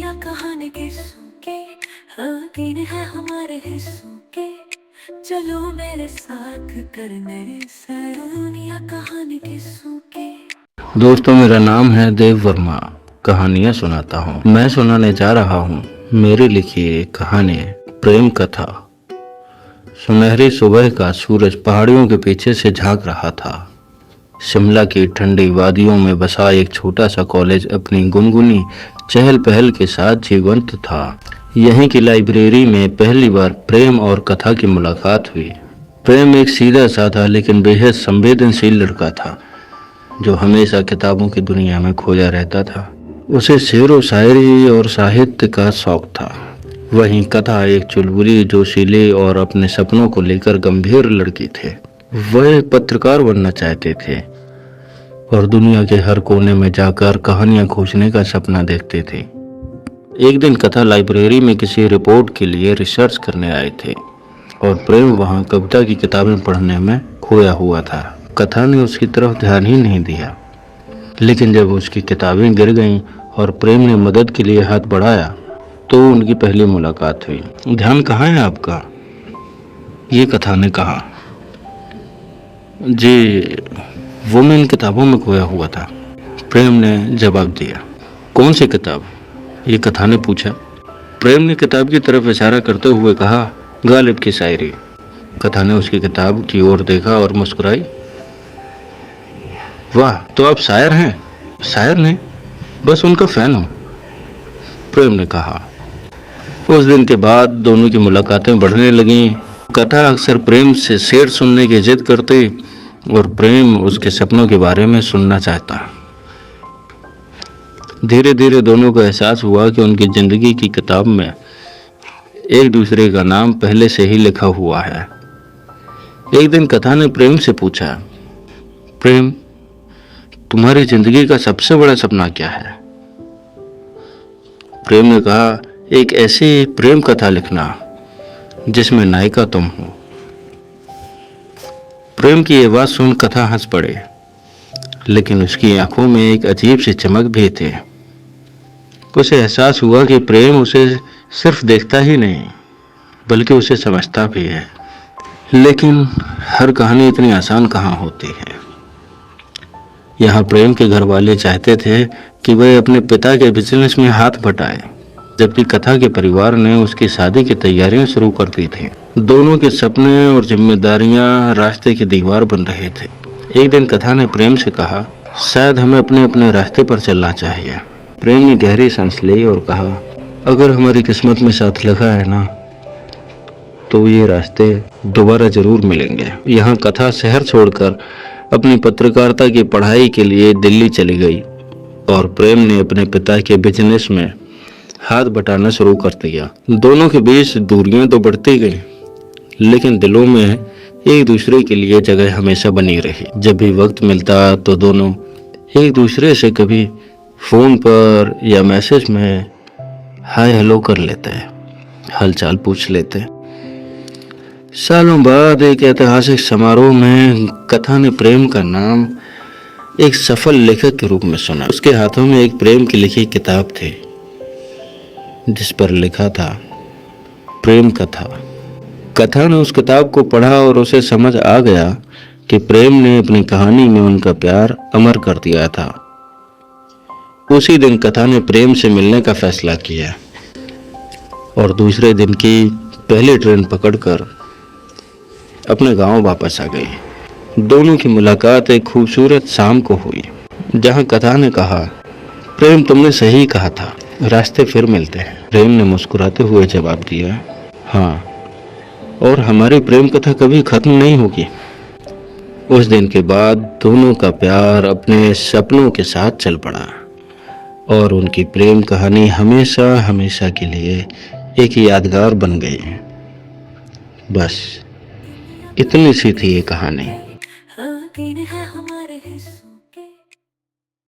दुनिया कहानी किस्सों के, हाँ दिन है हमारे हिस्सों के। चलो मेरे साथ करने सैर दुनिया कहानी किस्सों के। दोस्तों, मेरा नाम है देव वर्मा। कहानियाँ सुनाता हूँ। मैं सुनाने जा रहा हूँ मेरी लिखी एक कहानी, प्रेम कथा। सुनहरी सुबह का सूरज पहाड़ियों के पीछे से झांक रहा था। शिमला की ठंडी वादियों में बसा एक छोटा सा कॉलेज अपनी गुनगुनी चहल पहल के साथ जीवंत था। यहीं की लाइब्रेरी में पहली बार प्रेम और कथा की मुलाकात हुई। प्रेम एक सीधा साधा लेकिन बेहद संवेदनशील लड़का था जो हमेशा किताबों की दुनिया में खोया रहता था। उसे शेर व शायरी और साहित्य का शौक था। वहीं कथा एक चुलबुली, जोशीली और अपने सपनों को लेकर गंभीर लड़की थे। वह पत्रकार बनना चाहते थे और दुनिया के हर कोने में जाकर कहानियां खोजने का सपना देखते थे। एक दिन कथा लाइब्रेरी में किसी रिपोर्ट के लिए रिसर्च करने आए थे और प्रेम वहां कविता की किताबें पढ़ने में खोया हुआ था। कथा ने उसकी तरफ ध्यान ही नहीं दिया, लेकिन जब उसकी किताबें गिर गईं और प्रेम ने मदद के लिए हाथ बढ़ाया तो उनकी पहली मुलाकात हुई। ध्यान कहाँ है आपका? ये कथा ने कहा। जी, वो मैं इन किताबों में खोया हुआ था, प्रेम ने जवाब दिया। कौन सी किताब? ये कथा ने पूछा। प्रेम ने किताब की तरफ इशारा करते हुए कहा, गालिब की शायरी। कथा ने उसकी किताब की ओर देखा और मुस्कुराई। वाह, तो आप शायर हैं? शायर नहीं, बस उनका फैन हूं, प्रेम ने कहा। उस दिन के बाद दोनों की मुलाकातें बढ़ने लगीं। कथा अक्सर प्रेम से शेर सुनने की जिद करती और प्रेम उसके सपनों के बारे में सुनना चाहता। धीरे धीरे दोनों को एहसास हुआ कि उनकी जिंदगी की किताब में एक दूसरे का नाम पहले से ही लिखा हुआ है। एक दिन कथा ने प्रेम से पूछा, प्रेम, तुम्हारी जिंदगी का सबसे बड़ा सपना क्या है? प्रेम ने कहा, एक ऐसी प्रेम कथा लिखना जिसमें नायिका तुम हो। प्रेम की ये बात सुन कथा हंस पड़े, लेकिन उसकी आंखों में एक अजीब सी चमक भी थी। उसे एहसास हुआ कि प्रेम उसे सिर्फ देखता ही नहीं बल्कि उसे समझता भी है। लेकिन हर कहानी इतनी आसान कहाँ होती है। यहाँ प्रेम के घर वाले चाहते थे कि वह अपने पिता के बिजनेस में हाथ बटाए, जबकि कथा के परिवार ने उसकी शादी की तैयारियां शुरू कर दी थी। दोनों के सपने और जिम्मेदारियां रास्ते की दीवार बन रहे थे। एक दिन कथा ने प्रेम से कहा, शायद हमें अपने अपने रास्ते पर चलना चाहिए। प्रेम ने गहरी सांस ली और कहा, अगर हमारी किस्मत में साथ लिखा है ना, तो ये रास्ते दोबारा जरूर मिलेंगे। यहाँ कथा शहर छोड़कर अपनी पत्रकारिता की पढ़ाई के लिए दिल्ली चली गई और प्रेम ने अपने पिता के बिजनेस में हाथ बटाना शुरू कर दिया। दोनों के बीच दूरियां तो बढ़ती गईं, लेकिन दिलों में एक दूसरे के लिए जगह हमेशा बनी रही। जब भी वक्त मिलता तो दोनों एक दूसरे से कभी फोन पर या मैसेज में हाय हेलो कर लेते, हालचाल पूछ लेते। सालों बाद एक ऐतिहासिक समारोह में कथा ने प्रेम का नाम एक सफल लेखक के रूप में सुना। उसके हाथों में एक प्रेम की लिखी किताब थी जिस पर लिखा था, प्रेम कथा। कथा ने उस किताब को पढ़ा और उसे समझ आ गया कि प्रेम ने अपनी कहानी में उनका प्यार अमर कर दिया था। उसी दिन कथा ने प्रेम से मिलने का फैसला किया और दूसरे दिन की पहली ट्रेन पकड़कर अपने गांव वापस आ गई। दोनों की मुलाकात एक खूबसूरत शाम को हुई, जहां कथा ने कहा, प्रेम, तुमने सही कहा था, रास्ते फिर मिलते हैं। प्रेम ने मुस्कुराते हुए जवाब दिया, हाँ, और हमारी प्रेम कथा कभी खत्म नहीं होगी। उस दिन के बाद दोनों का प्यार अपने सपनों के साथ चल पड़ा और उनकी प्रेम कहानी हमेशा हमेशा के लिए एक यादगार बन गई। बस इतनी सी थी ये कहानी।